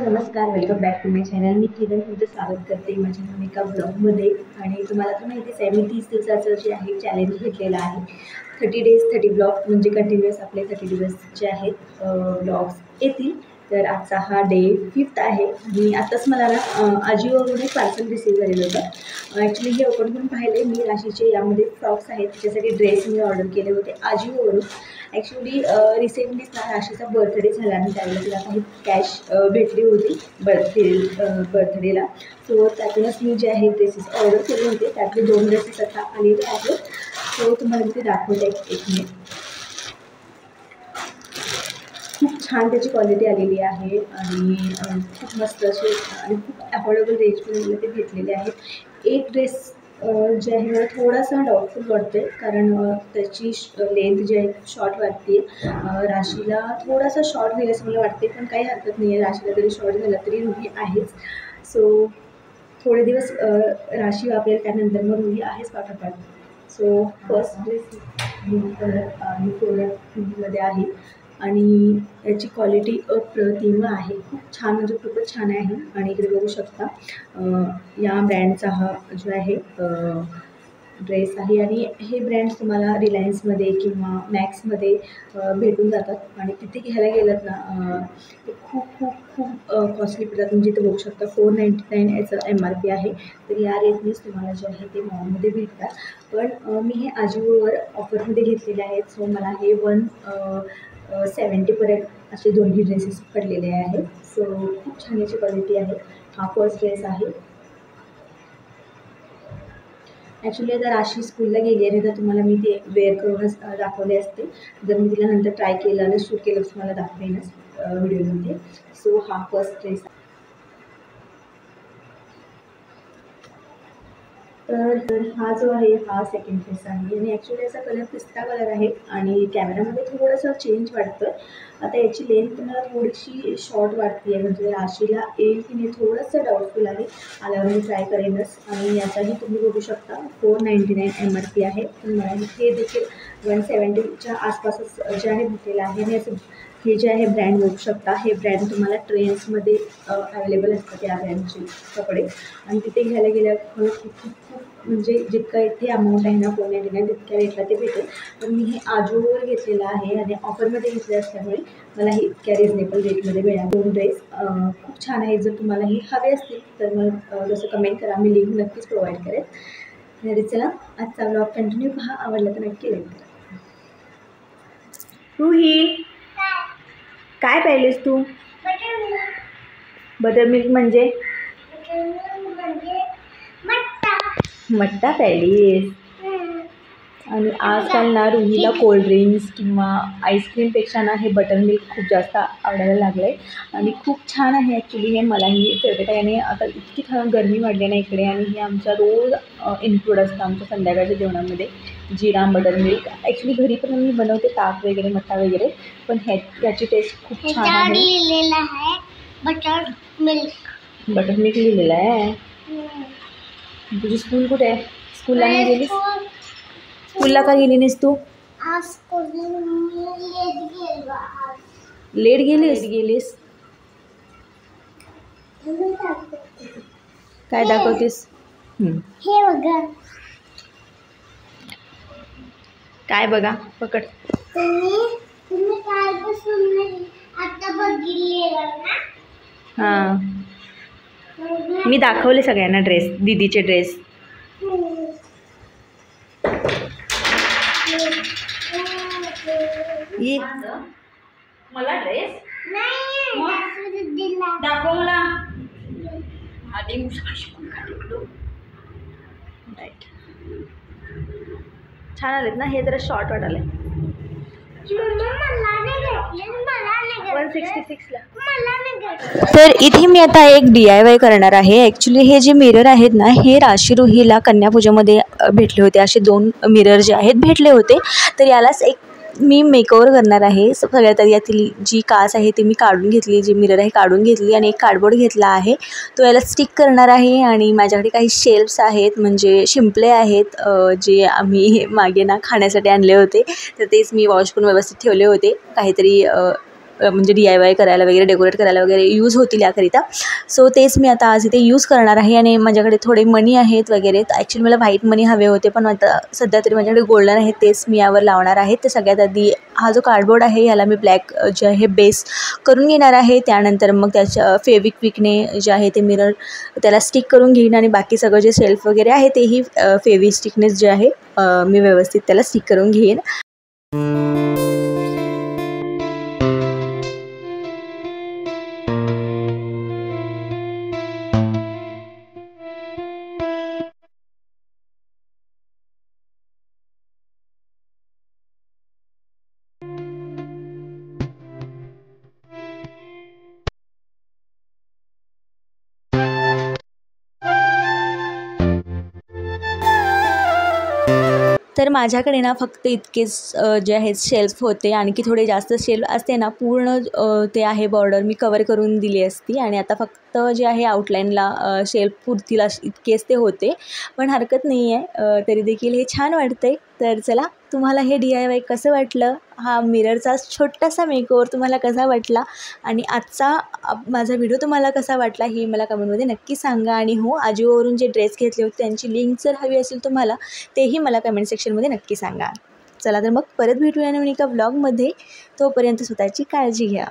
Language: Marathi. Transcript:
नमस्कार, welcome back to my channel. मी किरण तुमचं स्वागत करते माझ्या एका ब्लॉगमध्ये. आणि तुम्हाला तर माहितीच आहे, मी 30 दिवसाचं जे आहे चॅलेंज घेतलेलं आहे. 30 डेज 30 ब्लॉग, म्हणजे कंटिन्युअस आपले 30 दिवस जे आहेत ब्लॉग्स येतील. तर आजचा हा डे 5th आहे. आणि आत्ताच मला ना आजिओवरून एक पार्सल रिसीव्ह झालेलं होतं. ॲक्च्युली हे ओपन करून पाहिले मी. राशीचे यामध्ये फ्रॉक्स आहेत, त्याच्यासाठी ड्रेस मी ऑर्डर केले होते आजिओवरून. ॲक्च्युली रिसेंटलीच ना राशीचा बर्थडे झाला आणि त्यावेळेला तिला काही कॅश भेटली होती बर्थडेला. सो त्यातूनच मी जे आहे ड्रेसेस ऑर्डर केले होते. त्यातले 2 ड्रेसेस आता आलेले आहेत. सो तुम्हाला मी ते दाखवते एक मिनिट. खूप छान त्याची क्वालिटी आलेली आहे आणि खूप मस्त असे आणि खूप अफोर्डेबल रेंजमध्ये मला ते भेटलेले आहेत. एक ड्रेस जे आहे मला थोडासा डाऊटफुल वाटते, कारण त्याची लेंथ जी आहे शॉर्ट वाटते. राशीला थोडासा शॉर्ट होईल असं मला वाटते, पण काही हरकत नाही आहे. राशीला तरी शॉर्ट झाला तरी रुही आहेच. सो थोडे दिवस राशी वापरेल, त्यानंतर मग रुही आहेच पाठोपाठ. So first dress blue colour आणि कोलरमध्ये आहे आणि याची क्वालिटी अप्रतिम आहे. खूप छान, म्हणजे खूपच छान आहे. आणि इकडे बघू शकता या ब्रँडचा हा जो आहे ड्रेस आहे. आणि हे ब्रँड्स तुम्हाला रिलायन्समध्ये किंवा मॅक्समध्ये भेटून जातात. आणि तिथे घ्यायला गेलात ना ते खूप खूप खूप कॉस्टली पडतात. म्हणजे इथे बघू शकता 499 याचं MRP आहे. तर या रेटनेच तुम्हाला जे आहे ते मॉलमध्ये भेटतात. पण मी हे आजिओवर ऑफरमध्ये घेतलेले आहेत. सो मला हे 170 पर्यंत असे दोन्ही ड्रेसेस पडलेले आहेत. सो खूप छान याची क्वालिटी आहे. हा फर्स्ट ड्रेस आहे. ॲक्च्युली आता राशी स्कूलला गेली आहे, तर तुम्हाला मी ते वेअर करूनच दाखवले असते. जर मी तिला नंतर ट्राय केलं आणि शूट केलं तर तुम्हाला दाखवेनच व्हिडिओमध्ये. सो हा फर्स्ट ड्रेस. तर हा जो आहे हा सेकंड ड्रेस आहे. आणि ॲक्च्युली याचा कलर पिस्ता कलर आहे आणि कॅमेरामध्ये थोडंसं चेंज वाटतं. आता याची लेंथ मला थोडीशी शॉर्ट वाटते आहे, म्हणजे राशीला येईल की नाही थोडंसं डाऊटफुल आहे. आल्यावर मी ट्राय करेनच. आणि याचाही तुम्ही बघू शकता 499 MRP आहे. पण मला हे देखील 170च्या आसपासच जे आहे भेटलेलं आहे. आणि असं हे जे आहे ब्रँड बघू शकता. हे ब्रँड तुम्हाला ट्रेंड्समध्ये अवेलेबल असतात या ब्रँडचे कपडे. आणि तिथे घ्यायला गेल्यावर खूप खूप खूप म्हणजे जितका इथे अमाऊंट आहे ना 499 तितक्या रेटला ते भेटेल. पण मी हे आजिओवर घेतलेलं आहे आणि ऑफरमध्ये घेतले असल्यामुळे मला हे इतक्या रिजनेबल रेटमध्ये मिळाले. 2 ड्रेस खूप छान आहे. जर तुम्हाला ही हवे असतील तर मग जसं कमेंट करा, मी लिंक नक्कीच प्रोव्हाइड करेन. तरी चला आजचा ब्लॉग कंटिन्यू पहा. आवडला तर नक्की लाईक करा. रुही, काय पाहिलेस तू? बटरमिल्क म्हणजे मट्टा प्यायलीस. आणि आजकाल ना रुहीला कोल्ड्रिंक्स किंवा आईस्क्रीमपेक्षा ना हे बटरमिल्क खूप जास्त आवडायला लागलं आहे. आणि खूप छान आहे ॲक्च्युली. हे मलाही फेवरेट आहे. आणि आता इतकी गरमी वाढली ना इकडे, आणि हे आमच्या रोज इन्क्लूड असतं आमच्या संध्याकाळच्या जेवणामध्ये जिरा बटरमिल्क. ॲक्च्युली घरी पण मी बनवते ताक वगैरे मट्टा वगैरे, पण याची टेस्ट खूप छान आहे. बटरमिल्क लिहिलेलं आहे. तुझी स्कूल कुठे आहे? स्कूलला नाही गेलीस? स्कूलला का गेली नाहीस तू? लेट गेलीस? काय दाखवतेस? हे बघा. काय बघा? पकड. तुम्ही कालपासून आता बघितलेलं ना? हां, मी दाखवले सगळ्यांना ड्रेस, दीदीचे ड्रेस. ये मला ड्रेस दाखव मला. आधी राईट, छान आलेत ना. हे जरा शॉर्ट वाटाले. तर इथे मी आता एक DIY करणार आहे. ॲक्च्युली हे जे मिरर आहेत ना, हे राशीरुहीला कन्यापूजेमध्ये भेटले होते. असे 2 मिरर जे आहेत भेटले होते. तर यालाच एक मी मेकओव्हर करणार आहे. सगळ्यात आधी यातील जी काच आहे ती मी काढून घेतली, जी मिरर आहे काढून घेतली आणि एक कार्डबोर्ड घेतला आहे, तो याला स्टिक करणार आहे. आणि माझ्याकडे काही शेल्फ्स आहेत, म्हणजे शिंपले आहेत, जे आम्ही मागे ना खाण्यासाठी आणले होते. तर तेच मी वॉश करून व्यवस्थित ठेवले होते. काहीतरी म्हणजे DIY करायला वगैरे, डेकोरेट करायला वगैरे यूज होतील याकरिता. सो तेच मी आता आज इथे यूज करणार आहे. आणि माझ्याकडे थोडे मनी आहेत वगैरे. तर ॲक्च्युली मला व्हाईट मनी हवे होते, पण आता सध्या तरी माझ्याकडे गोल्डन आहेत, तेच मी यावर लावणार आहे. तर सगळ्यात आधी हा जो कार्डबोर्ड आहे याला मी ब्लॅक जे आहे बेस करून घेणार आहे. त्यानंतर मग त्याच्या फेविक्विकने जे आहे ते मिरर त्याला स्टिक करून घेईन. आणि बाकी सगळं जे शेल्फ वगैरे आहे तेही फेविस्टिकनेच जे आहे मी व्यवस्थित त्याला स्टिक करून घेईन. तर माझ्याकडे ना फक्त इतकेच जे आहेत शेल्फ होते. आणखी थोडे जास्त शेल्फ असते ना, पूर्ण ते आहे बॉर्डर मी कवर करून दिली असती. आणि आता फक्त जे आहे आउटलाईनला शेल्फ पुरतील इतकेच ते होते. पण हरकत नाही आहे, तरी देखील हे छान वाटतंय. तर चला, तुम्हाला हे DIY कसं वाटलं, हा मिररचा छोटासा मेकओव्हर तुम्हाला कसा वाटला, आणि आजचा माझा व्हिडिओ तुम्हाला कसा वाटला हे मला कमेंटमध्ये नक्की सांगा. आणि हो, आजिओवरून जे ड्रेस घेतले होते त्यांची लिंक जर हवी असेल तुम्हाला, तेही मला कमेंट सेक्शनमध्ये नक्की सांगा. चला तर मग परत भेटूया नवीन एका व्लॉगमध्ये. तोपर्यंत स्वतःची काळजी घ्या.